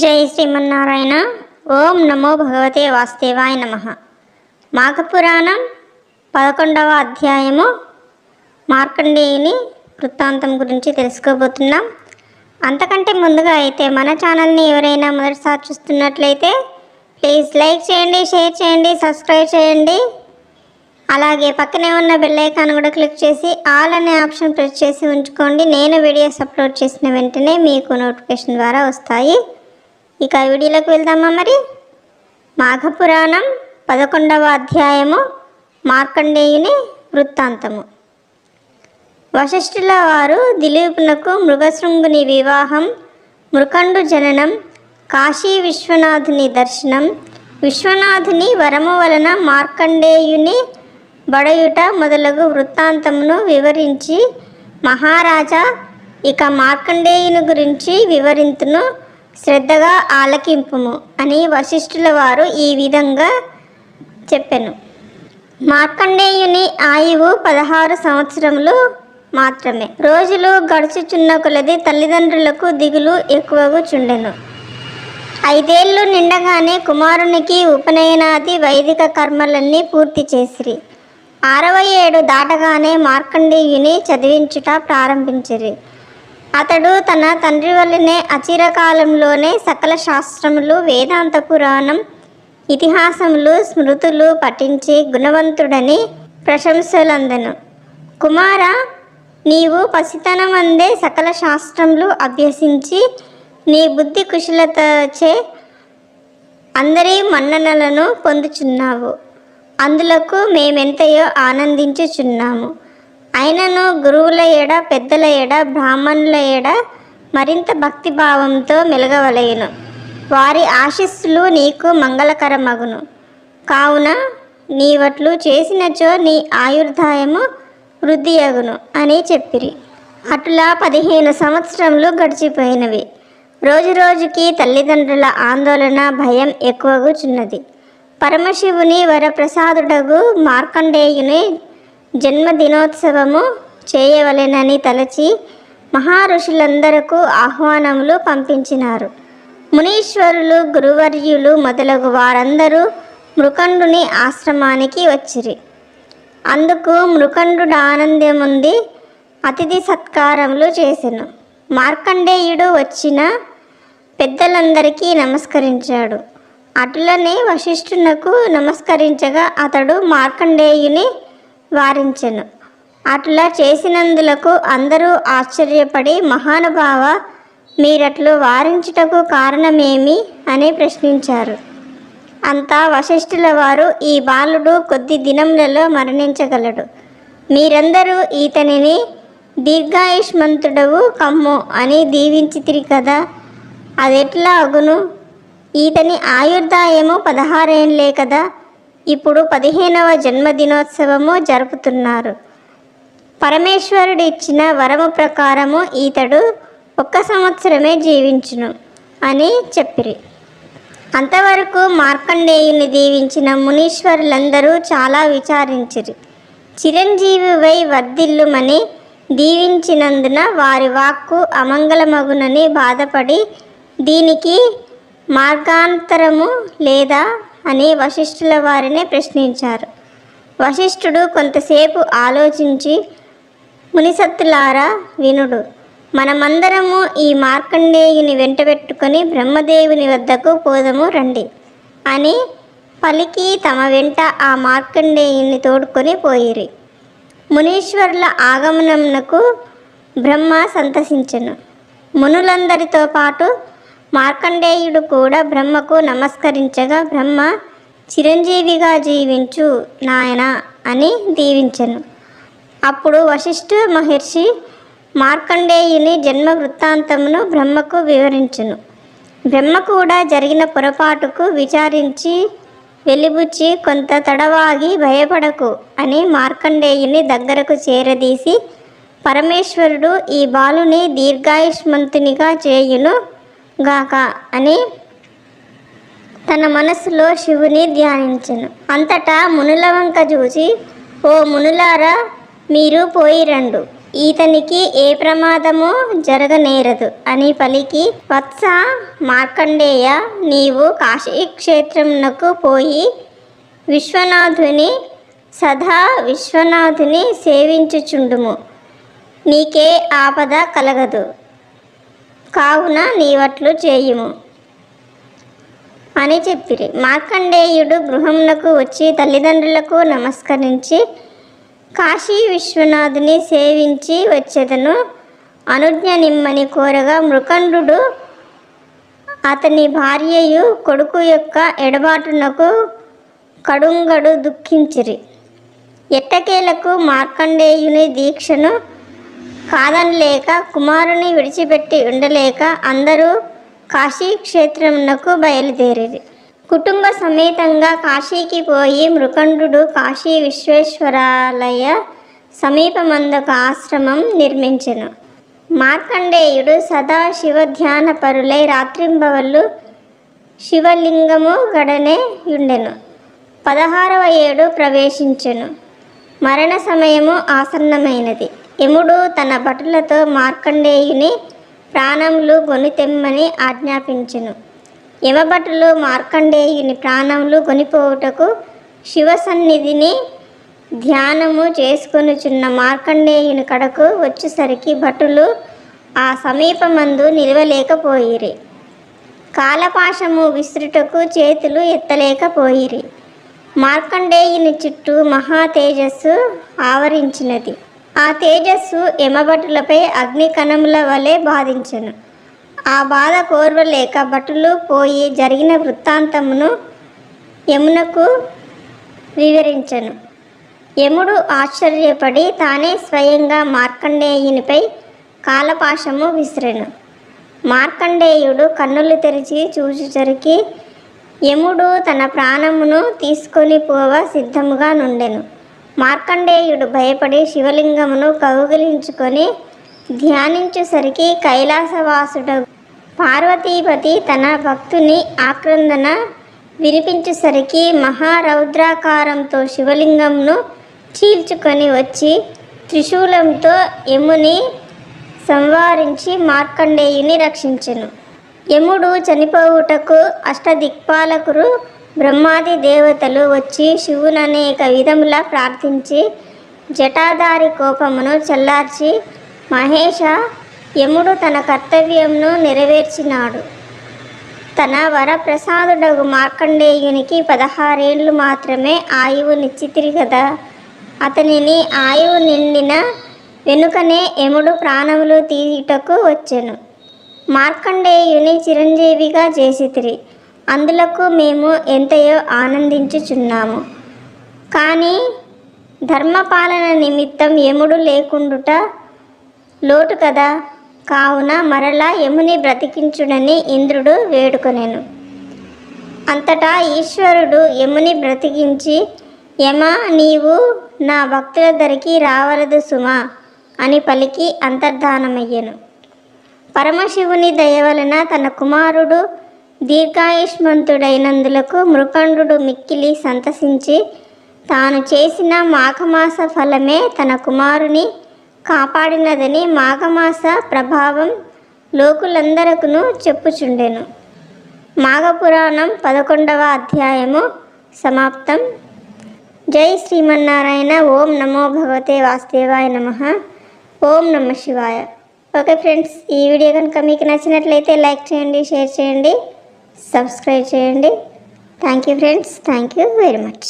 జై శ్రీమన్నారాయణ. ఓం నమో భగవతే వాసుదేవాయ నమః. మాఘపురాణం 11వ అధ్యాయము మార్కండేయుని వృత్తాంతం గురించి తెలుసుకోబోతున్నాం. అంతకంటే ముందుగా అయితే మన ఛానల్ని ఎవరైనా మొదటిసారి చూస్తున్నట్లయితే ప్లీజ్ లైక్ చేయండి, షేర్ చేయండి, సబ్స్క్రైబ్ చేయండి. అలాగే పక్కనే ఉన్న బెల్ ఐకాన్ కూడా క్లిక్ చేసి ఆల్ అనే ఆప్షన్ ప్రెస్ చేసి ఉంచుకోండి. నేను వీడియోస్ అప్లోడ్ చేసిన వెంటనే మీకు నోటిఫికేషన్ ద్వారా వస్తాయి. ఇక వీడియోలోకి వెళ్దామా. మరి మాఘపురాణం 11వ అధ్యాయము మార్కండేయుని వృత్తాంతము. వశిష్ఠుల వారు దిలీపునకు మృగశృంగుని వివాహం, మృకండు జననం, కాశీ విశ్వనాథుని దర్శనం, విశ్వనాథుని వరము వలన మార్కండేయుని బడయుట మొదలగు వృత్తాంతమును వివరించి, మహారాజా, ఇక మార్కండేయుని గురించి వివరింతును, శ్రద్ధగా ఆలకింపుము అని వశిష్ఠుల వారు ఈ విధంగా చెప్పెను. మార్కండేయుని ఆయువు 16 సంవత్సరములు మాత్రమే. రోజులు గడుచుచున్న కొలది తల్లిదండ్రులకు దిగులు ఎక్కువగుచుండెను. 5 ఏళ్ళు నిండగానే కుమారునికి ఉపనయనాది వైదిక కర్మలన్నీ పూర్తి చేసిరి. 6వ ఏడు దాటగానే మార్కండేయుని చదివించుట ప్రారంభించిరి. అతడు తన తండ్రి వల్లనే అచిరకాలంలోనే సకల శాస్త్రములు, వేదాంత పురాణం, ఇతిహాసములు, స్మృతులు పఠించి గుణవంతుడని ప్రశంసలందెను. కుమార, నీవు పసితనమందే సకల శాస్త్రములు అభ్యసించి నీ బుద్ధి కుశలతచే అందరి మన్ననలను పొందుచున్నావు. అందులకు మేమెంతయో ఆనందించుచున్నాము. అయినను గురువుల ఎడ, పెద్దల ఎడ, బ్రాహ్మణుల ఎడ మరింత భక్తిభావంతో మెలగవలెను. వారి ఆశీస్సులు నీకు మంగళకరమగును. కావున నీవట్లు చేసినచో నీ ఆయుర్దాయము వృద్ధియగును అని చెప్పిరి. అట్లా 15 సంవత్సరములు గడిచిపోయినవి. రోజురోజుకి తల్లిదండ్రుల ఆందోళన, భయం ఎక్కువగుచున్నది. పరమశివుని వరప్రసాదుడగు మార్కండేయుని జన్మదినోత్సవము చేయవలెనని తలచి మహారుషులందరకు ఆహ్వానములు పంపించినారు. మునీశ్వరులు, గురువర్యులు మొదలగు వారందరూ మృకండుని ఆశ్రమానికి వచ్చిరి. అందుకు మృకండు ఆనందముంది అతిథి సత్కారములు చేసెను. మార్కండేయుడు వచ్చిన పెద్దలందరికీ నమస్కరించాడు. అటులనే వశిష్ఠునకు నమస్కరించగా అతడు మార్కండేయుని వారించెను. అట్లా చేసినందులకు అందరూ ఆశ్చర్యపడి, మహానుభావ, మీరట్లు వారించుటకు కారణమేమి అని ప్రశ్నించారు. అంతా వశిష్ఠుల వారు, ఈ బాలుడు కొద్ది దినములలో మరణించగలడు. మీరందరూ ఈతనిని దీర్ఘాయుష్మంతుడవు కమ్ము అని దీవించితిరి కదా, అదెట్లా అగును? ఈతని ఆయుర్దాయము 16 ఏళ్లే కదా. ఇప్పుడు 15వ జన్మదినోత్సవము జరుపుతున్నారు. పరమేశ్వరుడు ఇచ్చిన వరము ప్రకారము ఈతడు 1 సంవత్సరమే జీవించును అని చెప్పిరి. అంతవరకు మార్కండేయుని దీవించిన మునీశ్వరులందరూ చాలా విచారించిరి. చిరంజీవివై వర్ధిల్లుమని దీవించినందున వారి వాక్కు అమంగళమగునని బాధపడి, దీనికి మార్గాంతరము లేదా అని వశిష్ఠుల వారిని ప్రశ్నించారు. వశిష్ఠుడు కొంతసేపు ఆలోచించి, మునిసత్తులారా వినుడు, మనమందరము ఈ మార్కండేయుని వెంటబెట్టుకొని బ్రహ్మదేవుని వద్దకు పోదము రండి అని పలికి తమ వెంట ఆ మార్కండేయుని తోడుకొని పోయిరి. మునీశ్వరుల ఆగమనమునకు బ్రహ్మ సంతసించెను. మునులందరితో పాటు మార్కండేయుడు కూడా బ్రహ్మకు నమస్కరించగా, బ్రహ్మ, చిరంజీవిగా జీవించు నాయనా అని దీవించెను. అప్పుడు వశిష్ఠ మహర్షి మార్కండేయుని జన్మ వృత్తాంతమును బ్రహ్మకు వివరించెను. బ్రహ్మ కూడా జరిగిన పొరపాటుకు విచారించి వెలిబుచ్చి, కొంత తడవాగి భయపడకు అని మార్కండేయుని దగ్గరకు చేరదీసి, పరమేశ్వరుడు ఈ బాలుని దీర్ఘాయుష్మంతునిగా చేయును గాక అని తన మనస్సులో శివుని ధ్యానించెను. అంతటా మునుల వంక చూసి, ఓ మునులారా, మీరు పోయిరండు. ఈతనికి ఏ ప్రమాదము జరగనేరదు అని పలికి, వత్స మార్కండేయ, నీవు కాశీక్షేత్రమునకు పోయి విశ్వనాథుని సేవించుచుండుము, నీకే ఆపద కలగదు, కావున నీవట్లు చేయుము అని చెప్పిరి. మార్కండేయుడు గృహమునకు వచ్చి తల్లిదండ్రులకు నమస్కరించి, కాశీ విశ్వనాథుని సేవించి వచ్చేదను అనుజ్ఞ నిమ్మని కోరగా, మృకండు అతని భార్యయు కొడుకు యొక్క ఎడబాటునకు కడుంగడు దుఃఖించిరి. ఎట్టకేలకు మార్కండేయుని దీక్షను కాదనలేక, కుమారుని విడిచిపెట్టి ఉండలేక అందరూ కాశీక్షేత్రమునకు బయలుదేరిరి. కుటుంబ సమేతంగా కాశీకి పోయి మృకండు కాశీ విశ్వేశ్వరాలయ సమీపమందొక ఆశ్రమం నిర్మించెను. మార్కండేయుడు సదా శివధ్యాన పరులై రాత్రింబవళ్ళు శివలింగము గడనే ఉండెను. 16వ ఏడు ప్రవేశించెను. మరణ సమయము ఆసన్నమైనది. యముడు తన భటులతో మార్కండేయుని ప్రాణములు గొనితెమ్మని ఆజ్ఞాపించెను. యమభటులు మార్కండేయుని ప్రాణములు గొనిపోవుటకు శివసన్నిధిని ధ్యానము చేసుకొనుచున్న మార్కండేయుని కడకు వచ్చేసరికి భటులు ఆ సమీపమందు నిలవలేకపోయిరి. కాలపాశము విసురుటకు చేతులు ఎత్తలేకపోయిరి. మార్కండేయుని చుట్టూ మహా తేజస్సు ఆవరించినది. ఆ తేజస్సు యమభటులపై అగ్నికణముల వలె బాధించెను. ఆ బాధ కోర్వలేక భటులు పోయి జరిగిన వృత్తాంతమును యమునకు వివరించెను. యముడు ఆశ్చర్యపడి తానే స్వయంగా మార్కండేయునిపై కాలపాశము విసిరెను. మార్కండేయుడు కన్నులు తెరిచి చూచుచరికి యముడు తన ప్రాణమును తీసుకొని పోవ సిద్ధముగా నుండెను. మార్కండేయుడు భయపడి శివలింగమును కౌగిలించుకొని ధ్యానించుసరికి కైలాసవాసుడు పార్వతీపతి తన భక్తుని ఆక్రందన వినిపించేసరికి మహారౌద్రాకారంతో శివలింగమును చీల్చుకొని వచ్చి త్రిశూలంతో యముని సంవారించి మార్కండేయుని రక్షించెను. యముడు చనిపోవుటకు అష్టదిక్పాలకులు బ్రహ్మాది దేవతలు వచ్చి శివుని అనేక విధములా ప్రార్థించి జటాధారి కోపమును చల్లార్చి, మహేష, యముడు తన కర్తవ్యమును నెరవేర్చినాడు. తన వరప్రసాదుడగు మార్కండేయునికి 16 ఏళ్ళు మాత్రమే ఆయువు నిశ్చితిరి కదా. అతనిని ఆయువు నిండిన వెనుకనే యముడు ప్రాణములు తీయుటకు వచ్చెను. మార్కండేయుని చిరంజీవిగా చేసితిరి. అందులకు మేము ఎంతయో ఆనందించుచున్నాము. కానీ ధర్మపాలన నిమిత్తం యముడు లేకుండుట లోటు కదా. కావున మరలా యముని బ్రతికించుడని ఇంద్రుడు వేడుకొనెను. అంతటా ఈశ్వరుడు యముని బ్రతికించి, యమ, నీవు నా భక్తుల దరికి రావలదు సుమా అని పలికి అంతర్ధానమయ్యెను. పరమశివుని దయవలన తన కుమారుడు దీర్ఘాయుష్మంతుడైనందులకు మృకండు మిక్కిలి సంతసించి, తాను చేసిన మాఘమాస ఫలమే తన కుమారుని కాపాడినదని మాఘమాస ప్రభావం లోకులందరకును చెప్పుచుండెను. మాఘపురాణం 11వ అధ్యాయము సమాప్తం. జై శ్రీమన్నారాయణ. ఓం నమో భగవతే వాసుదేవాయ నమః. ఓం నమః శివాయ. ఓకే ఫ్రెండ్స్, ఈ వీడియో కనుక మీకు నచ్చినట్లయితే లైక్ చేయండి, షేర్ చేయండి, సబ్స్క్రైబ్ చేయండి. Thank you friends. Thank you very much.